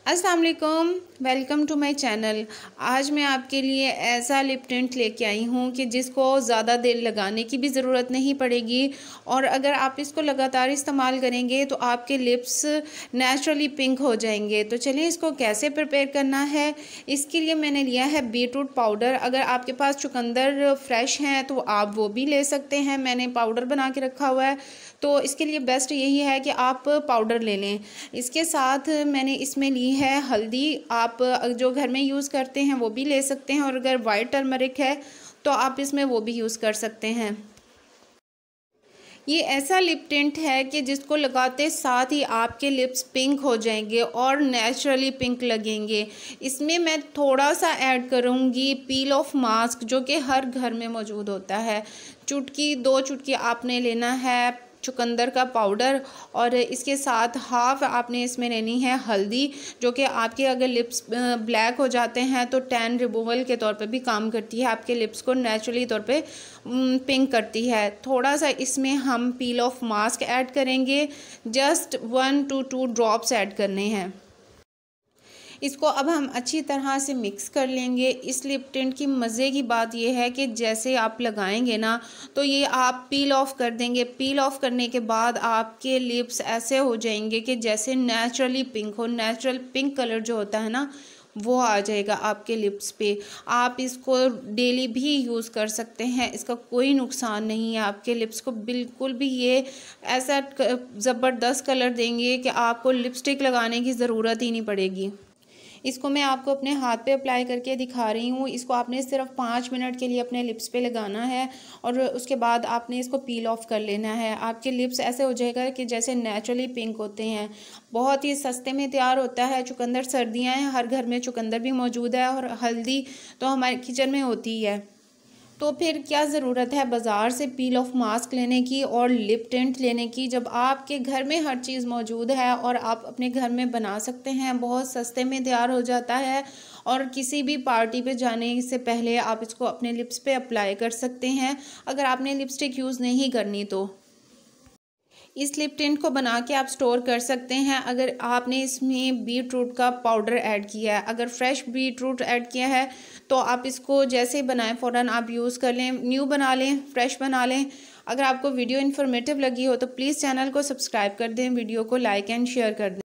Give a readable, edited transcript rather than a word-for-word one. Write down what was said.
अस्सलाम वालेकुम, welcome to my channel. आज मैं आपके लिए ऐसा लिप टिंट लेके आई हूँ कि जिसको ज़्यादा देर लगाने की भी ज़रूरत नहीं पड़ेगी और अगर आप इसको लगातार इस्तेमाल करेंगे तो आपके लिप्स नेचुरली पिंक हो जाएंगे। तो चलिए इसको कैसे प्रिपेयर करना है। इसके लिए मैंने लिया है बीटरूट पाउडर। अगर आपके पास चुकंदर फ्रेश हैं तो आप वो भी ले सकते हैं। मैंने पाउडर बना के रखा हुआ है, तो इसके लिए बेस्ट यही है कि आप पाउडर ले लें। इसके साथ मैंने इसमें ली है हल्दी। आप जो घर में यूज़ करते हैं वो भी ले सकते हैं और अगर वाइट टर्मरिक है तो आप इसमें वो भी यूज़ कर सकते हैं। ये ऐसा लिप टिंट है कि जिसको लगाते साथ ही आपके लिप्स पिंक हो जाएंगे और नेचुरली पिंक लगेंगे। इसमें मैं थोड़ा सा ऐड करूँगी पील ऑफ मास्क, जो कि हर घर में मौजूद होता है। चुटकी 2 चुटकी आपने लेना है चुकंदर का पाउडर और इसके साथ हाफ आपने इसमें लेनी है हल्दी, जो कि आपके अगर लिप्स ब्लैक हो जाते हैं तो टैन रिमूवल के तौर पे भी काम करती है, आपके लिप्स को नेचुरली तौर पे पिंक करती है। थोड़ा सा इसमें हम पील ऑफ मास्क ऐड करेंगे, जस्ट 1 to 2 ड्रॉप्स ऐड करने हैं। इसको अब हम अच्छी तरह से मिक्स कर लेंगे। इस लिप टिंट की मज़े की बात यह है कि जैसे आप लगाएंगे ना तो ये आप पील ऑफ कर देंगे। पील ऑफ करने के बाद आपके लिप्स ऐसे हो जाएंगे कि जैसे नेचुरली पिंक हो। नेचुरल पिंक कलर जो होता है ना वो आ जाएगा आपके लिप्स पे। आप इसको डेली भी यूज़ कर सकते हैं, इसका कोई नुकसान नहीं है। आपके लिप्स को बिल्कुल भी ये ऐसा ज़बरदस्त कलर देंगे कि आपको लिपस्टिक लगाने की ज़रूरत ही नहीं पड़ेगी। इसको मैं आपको अपने हाथ पे अप्लाई करके दिखा रही हूँ। इसको आपने सिर्फ 5 मिनट के लिए अपने लिप्स पे लगाना है और उसके बाद आपने इसको पील ऑफ कर लेना है। आपके लिप्स ऐसे हो जाएगा कि जैसे नेचुरली पिंक होते हैं। बहुत ही सस्ते में तैयार होता है। चुकंदर सर्दियाँ हैं, हर घर में चुकंदर भी मौजूद है और हल्दी तो हमारे किचन में होती ही है। तो फिर क्या ज़रूरत है बाज़ार से पील ऑफ मास्क लेने की और लिप टिंट लेने की, जब आपके घर में हर चीज़ मौजूद है और आप अपने घर में बना सकते हैं। बहुत सस्ते में तैयार हो जाता है और किसी भी पार्टी पे जाने से पहले आप इसको अपने लिप्स पे अप्लाई कर सकते हैं, अगर आपने लिपस्टिक यूज़ नहीं करनी तो। इस लिप टिंट को बना के आप स्टोर कर सकते हैं अगर आपने इसमें बीट रूट का पाउडर ऐड किया है। अगर फ्रेश बीट रूट ऐड किया है तो आप इसको जैसे ही बनाएं फ़ौरन आप यूज़ कर लें, न्यू बना लें, फ्रेश बना लें। अगर आपको वीडियो इन्फॉर्मेटिव लगी हो तो प्लीज़ चैनल को सब्सक्राइब कर दें, वीडियो को लाइक एंड शेयर कर दें।